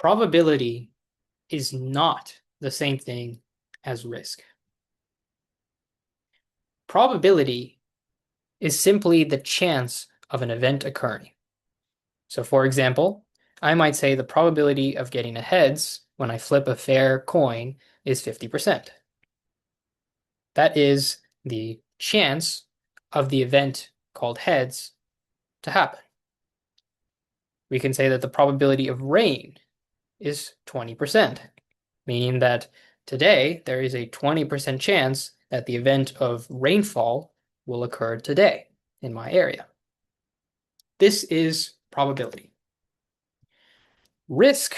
probability is not the same thing as risk. Probability is simply the chance of an event occurring. So for example, I might say the probability of getting a heads when I flip a fair coin is 50%. That is the chance of the event called heads to happen. We can say that the probability of rain is 20%, meaning that today there is a 20% chance that the event of rainfall will occur today in my area. This is probability. Risk,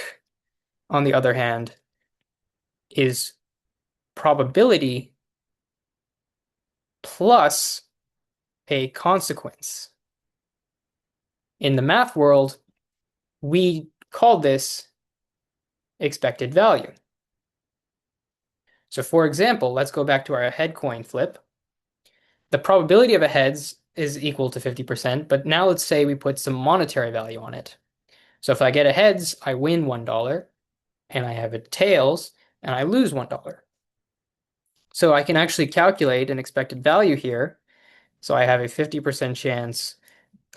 on the other hand, is probability plus a consequence. In the math world, we call this expected value. So for example, let's go back to our head coin flip. The probability of a heads is equal to 50%, but now let's say we put some monetary value on it. So if I get a heads, I win $1, and I have a tails, and I lose $1. So I can actually calculate an expected value here. So I have a 50% chance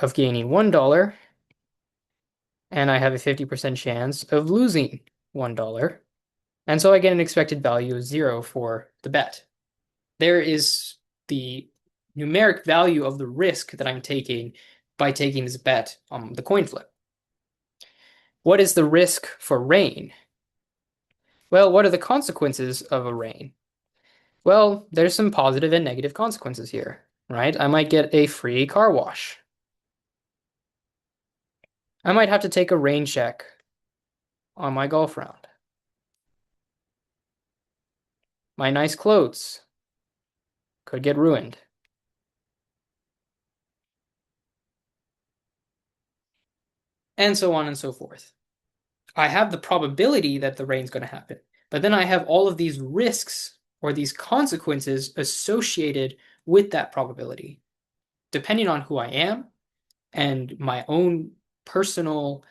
of gaining $1, and I have a 50% chance of losing $1. And so I get an expected value of 0 for the bet. There is the numeric value of the risk that I'm taking by taking this bet on the coin flip. What is the risk for rain? Well, what are the consequences of a rain? Well, there's some positive and negative consequences here, right? I might get a free car wash. I might have to take a rain check on my golf round. My nice clothes could get ruined. And so on and so forth. I have the probability that the rain's going to happen, but then I have all of these risks or these consequences associated with that probability. Depending on who I am and my own personal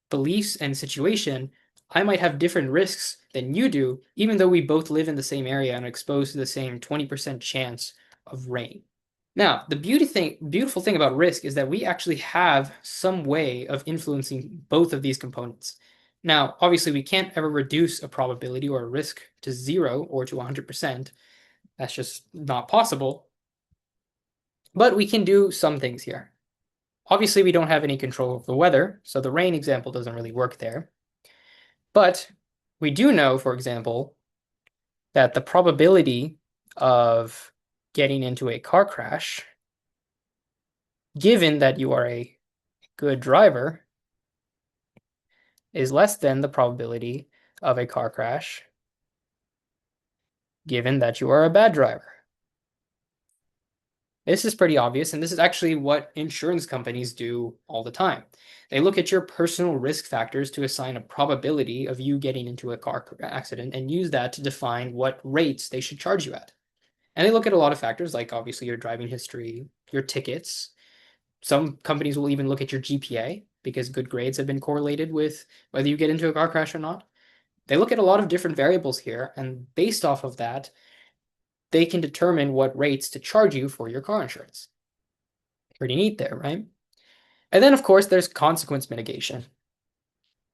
beliefs and situation, I might have different risks than you do, even though we both live in the same area and are exposed to the same 20% chance of rain. Now, the beautiful thing about risk is that we actually have some way of influencing both of these components. Now, obviously, we can't ever reduce a probability or a risk to 0 or to 100%. That's just not possible. But we can do some things here. Obviously, we don't have any control of the weather, so the rain example doesn't really work there. But we do know, for example, that the probability of getting into a car crash, given that you are a good driver, is less than the probability of a car crash, given that you are a bad driver. This is pretty obvious, and this is actually what insurance companies do all the time. They look at your personal risk factors to assign a probability of you getting into a car accident and use that to define what rates they should charge you at. And they look at a lot of factors, like obviously your driving history, your tickets. Some companies will even look at your GPA because good grades have been correlated with whether you get into a car crash or not. They look at a lot of different variables here, and based off of that, they can determine what rates to charge you for your car insurance. Pretty neat there, right? And then, of course, there's consequence mitigation,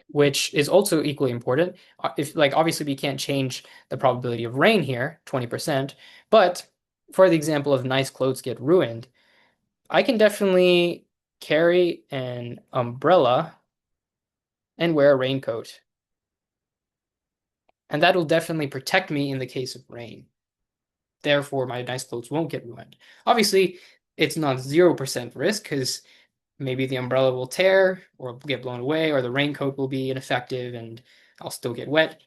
which is also equally important. If, like, obviously we can't change the probability of rain here, 20%, but for the example of nice clothes get ruined, I can definitely carry an umbrella and wear a raincoat. And that'll definitely protect me in the case of rain. Therefore, my nice clothes won't get ruined. Obviously, it's not 0% risk because maybe the umbrella will tear or get blown away, or the raincoat will be ineffective and I'll still get wet.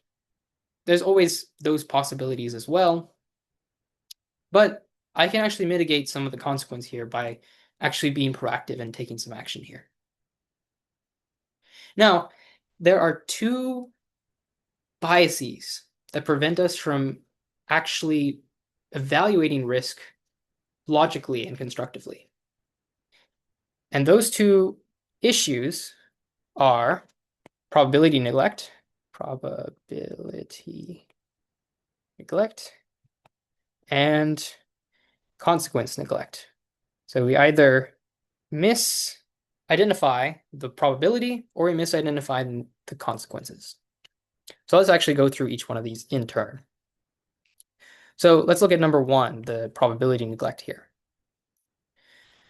There's always those possibilities as well. But I can actually mitigate some of the consequence here by actually being proactive and taking some action here. Now, there are two biases that prevent us from actually evaluating risk logically and constructively. And those two issues are probability neglect, probability neglect, and consequence neglect. So we either misidentify the probability or we misidentify the consequences. So let's actually go through each one of these in turn. So let's look at number one, the probability neglect here.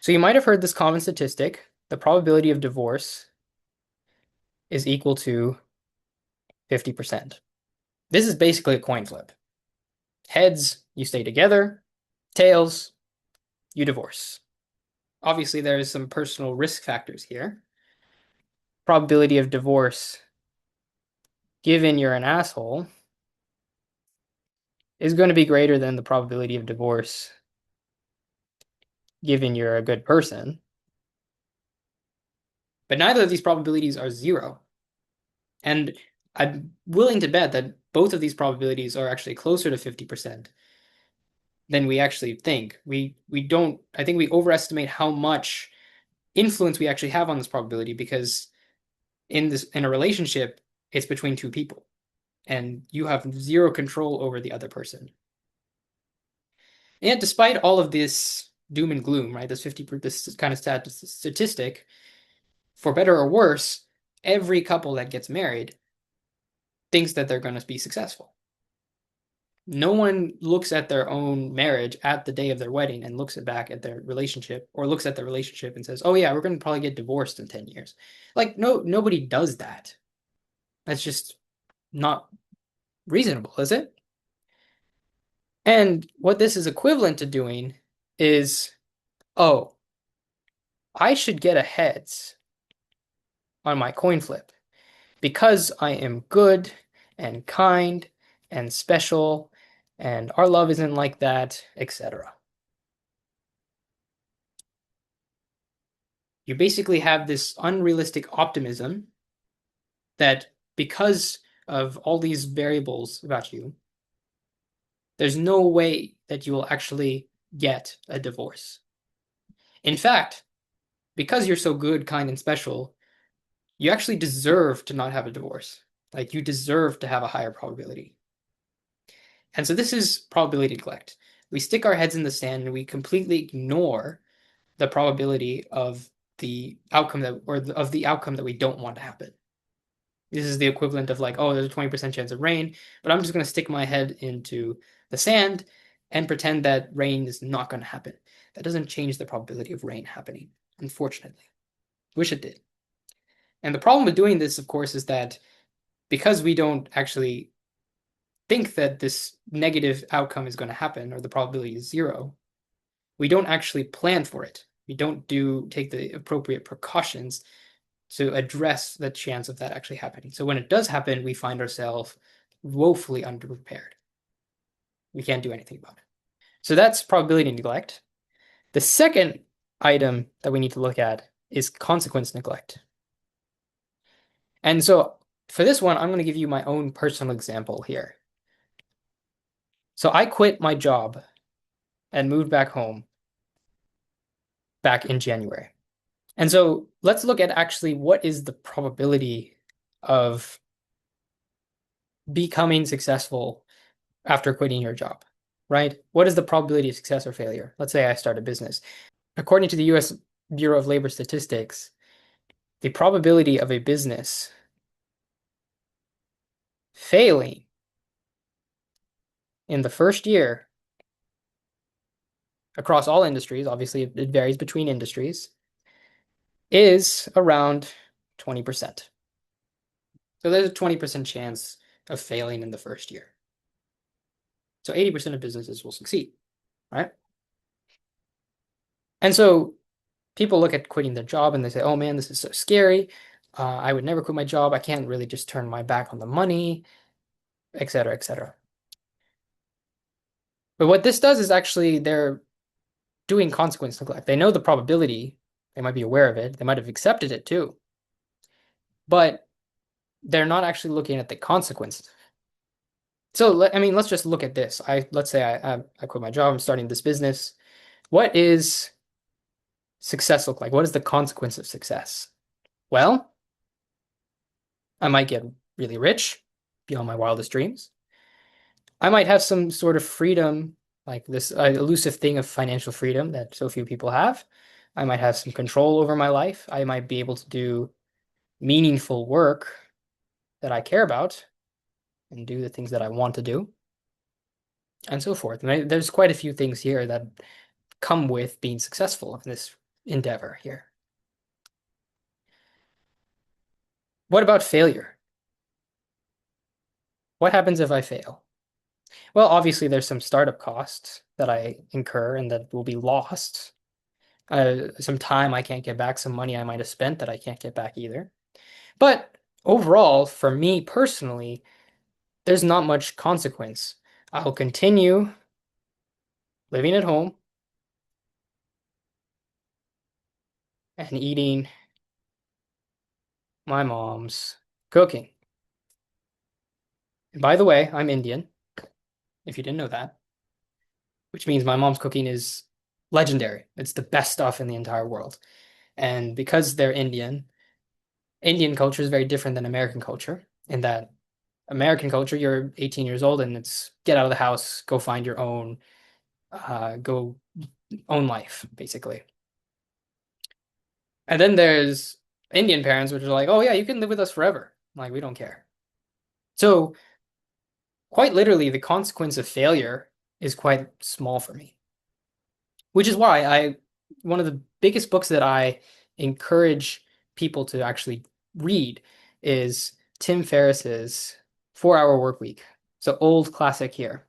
So you might have heard this common statistic, the probability of divorce is equal to 50%. This is basically a coin flip. Heads, you stay together. Tails, you divorce. Obviously, there's some personal risk factors here. Probability of divorce, given you're an asshole, is going to be greater than the probability of divorce, given you're a good person. But neither of these probabilities are zero. And I'm willing to bet that both of these probabilities are actually closer to 50% than we actually think. I think we overestimate how much influence we actually have on this probability because in a relationship, it's between two people and you have zero control over the other person. And yet, despite all of this doom and gloom, right, this kind of statistic, for better or worse, every couple that gets married thinks that they're going to be successful. No one looks at their own marriage at the day of their wedding and looks back at their relationship or looks at their relationship and says, "Oh yeah, we're going to probably get divorced in 10 years." Like nobody does that. That's just not reasonable, is it? And what this is equivalent to doing is, oh, I should get a heads on my coin flip because I am good and kind and special and our love isn't like that, etc. You basically have this unrealistic optimism that because of all these variables about you, there's no way that you will actually get a divorce. In fact, because you're so good, kind, and special, you actually deserve to not have a divorce. Like you deserve to have a higher probability. And so this is probability neglect. We stick our heads in the sand and we completely ignore the probability of the outcome of the outcome that we don't want to happen. This is the equivalent of like, oh, there's a 20% chance of rain, but I'm just going to stick my head into the sand and pretend that rain is not going to happen. That doesn't change the probability of rain happening, unfortunately. Wish it did. And the problem with doing this, of course, is that because we don't actually think that this negative outcome is going to happen or the probability is zero, we don't actually plan for it. We don't take the appropriate precautions to address the chance of that actually happening. So when it does happen, we find ourselves woefully underprepared. We can't do anything about it. So that's probability neglect. The second item that we need to look at is consequence neglect. And so for this one, I'm going to give you my own personal example here. So I quit my job and moved back home back in January. And so let's look at actually what is the probability of becoming successful after quitting your job, right? What is the probability of success or failure? Let's say I start a business. According to the US Bureau of Labor Statistics, the probability of a business failing in the first year across all industries, obviously it varies between industries, is around 20%. So there's a 20% chance of failing in the first year. So 80% of businesses will succeed, right? And so people look at quitting their job and they say, oh man, this is so scary. I would never quit my job. I can't really just turn my back on the money, et cetera, et cetera. But what this does is actually they're doing consequence neglect. They know the probability. They might be aware of it. They might have accepted it too. But they're not actually looking at the consequences. So, I mean, let's just look at this. Let's say I quit my job. I'm starting this business. What is success look like? What is the consequence of success? Well, I might get really rich beyond my wildest dreams. I might have some sort of freedom, like this elusive thing of financial freedom that so few people have. I might have some control over my life. I might be able to do meaningful work that I care about and do the things that I want to do, and so forth. And there's quite a few things here that come with being successful in this endeavor here. What about failure? What happens if I fail? Well, obviously, there's some startup costs that I incur and that will be lost. Some time I can't get back, some money I might have spent that I can't get back either. But overall, for me personally, there's not much consequence. I'll continue living at home and eating my mom's cooking. And by the way, I'm Indian, if you didn't know that, which means my mom's cooking is legendary. It's the best stuff in the entire world. And because they're Indian, Indian culture is very different than American culture in that American culture, you're 18 years old and it's get out of the house, go find your own, go own life, basically. And then there's Indian parents, which are like, oh yeah, you can live with us forever. Like, we don't care. So, quite literally, the consequence of failure is quite small for me, which is why one of the biggest books that I encourage people to actually read is Tim Ferriss's 4 Hour Work Week. It's an old classic here.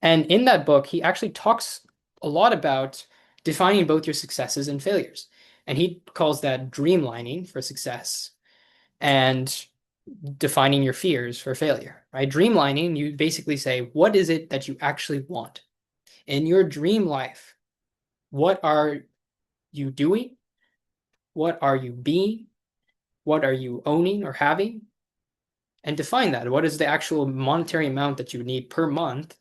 And in that book, he actually talks a lot about defining both your successes and failures. And he calls that dreamlining for success and defining your fears for failure, right? Dreamlining, you basically say, what is it that you actually want? In your dream life, what are you doing? What are you being? What are you owning or having? And define that. What is the actual monetary amount that you need per month,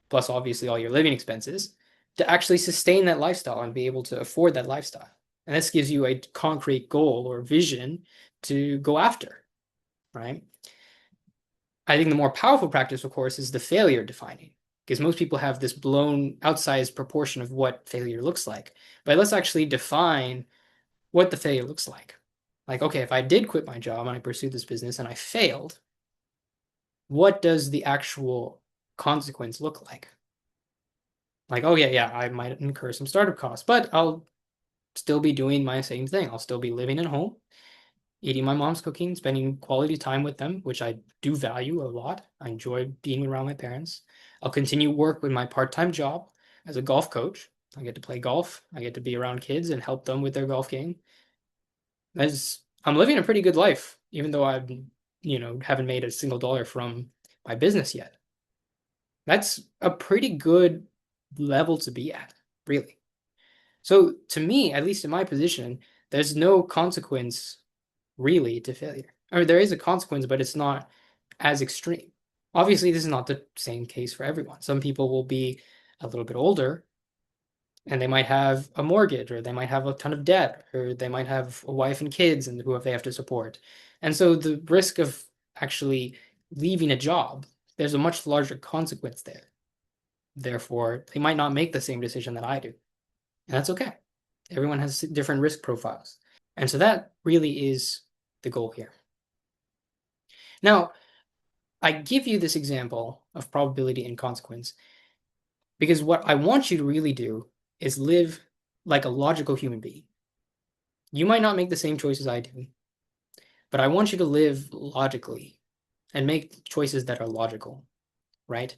plus obviously all your living expenses, to actually sustain that lifestyle and be able to afford that lifestyle? And this gives you a concrete goal or vision to go after, right? I think the more powerful practice, of course, is the failure defining, because most people have this blown outsized proportion of what failure looks like. But let's actually define what the failure looks like. Like, okay, if I did quit my job and I pursued this business and I failed, what does the actual consequence look like? Like, oh yeah, I might incur some startup costs, but I'll still be doing my same thing. I'll still be living at home, eating my mom's cooking, spending quality time with them, which I do value a lot. I enjoy being around my parents. I'll continue work with my part-time job as a golf coach. I get to play golf. I get to be around kids and help them with their golf game. As I'm living a pretty good life, even though I've, haven't made a single dollar from my business yet. That's a pretty good level to be at, really. So to me, at least in my position, there's no consequence really to failure. Or there is a consequence, but it's not as extreme. Obviously, this is not the same case for everyone. Some people will be a little bit older and they might have a mortgage or they might have a ton of debt or they might have a wife and kids and who they have to support. And so the risk of actually leaving a job, there's a much larger consequence there. Therefore, they might not make the same decision that I do. And that's okay. Everyone has different risk profiles. And so that really is the goal here. Now, I give you this example of probability and consequence because what I want you to really do is live like a logical human being. You might not make the same choices I do, but I want you to live logically and make choices that are logical, right?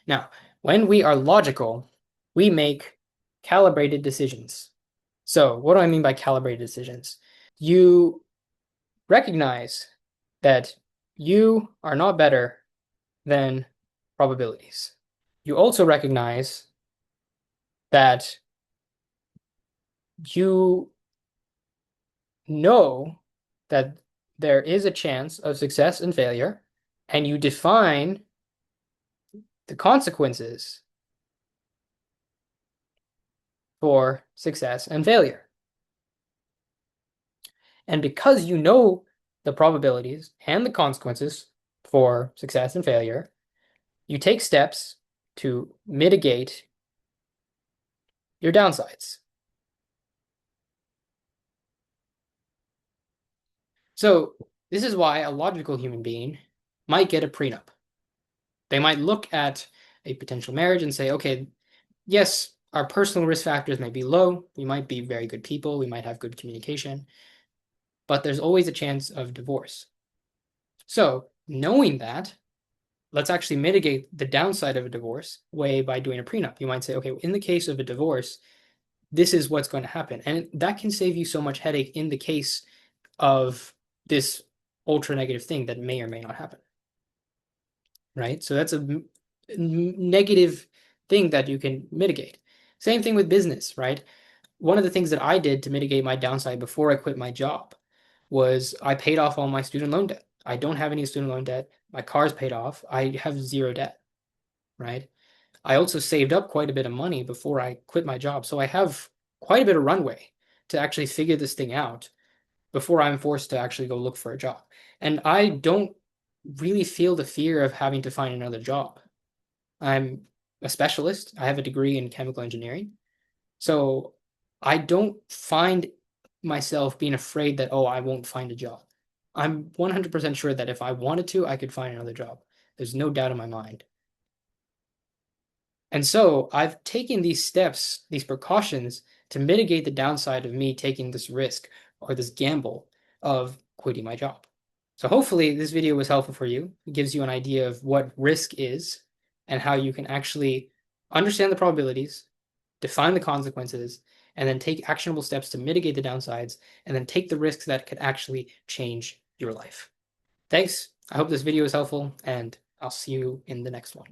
Now, when we are logical, we make calibrated decisions. So, what do I mean by calibrated decisions? You recognize that you are not better than probabilities. You also recognize that you know that there is a chance of success and failure, and you define the consequences for success and failure. And because you know the probabilities and the consequences for success and failure. You take steps to mitigate your downsides. So this is why a logical human being might get a prenup. They might look at a potential marriage and say, okay, yes, our personal risk factors may be low. We might be very good people. We might have good communication, but there's always a chance of divorce. So knowing that, let's actually mitigate the downside of a divorce way by doing a prenup. You might say, okay, in the case of a divorce, this is what's going to happen. And that can save you so much headache in the case of this ultra negative thing that may or may not happen. Right? So that's a negative thing that you can mitigate. Same thing with business, right? One of the things that I did to mitigate my downside before I quit my job was I paid off all my student loan debt. I don't have any student loan debt. My car's paid off. I have zero debt, right? I also saved up quite a bit of money before I quit my job. So I have quite a bit of runway to actually figure this thing out before I'm forced to actually go look for a job. And I don't really feel the fear of having to find another job. I'm a specialist. I have a degree in chemical engineering. So I don't find myself being afraid that, oh, I won't find a job. I'm 100% sure that if I wanted to, I could find another job. There's no doubt in my mind. And so I've taken these steps, these precautions to mitigate the downside of me taking this risk or this gamble of quitting my job. So hopefully this video was helpful for you. It gives you an idea of what risk is and how you can actually understand the probabilities, define the consequences, and then take actionable steps to mitigate the downsides, and then take the risks that could actually change your life. Thanks. I hope this video was helpful, and I'll see you in the next one.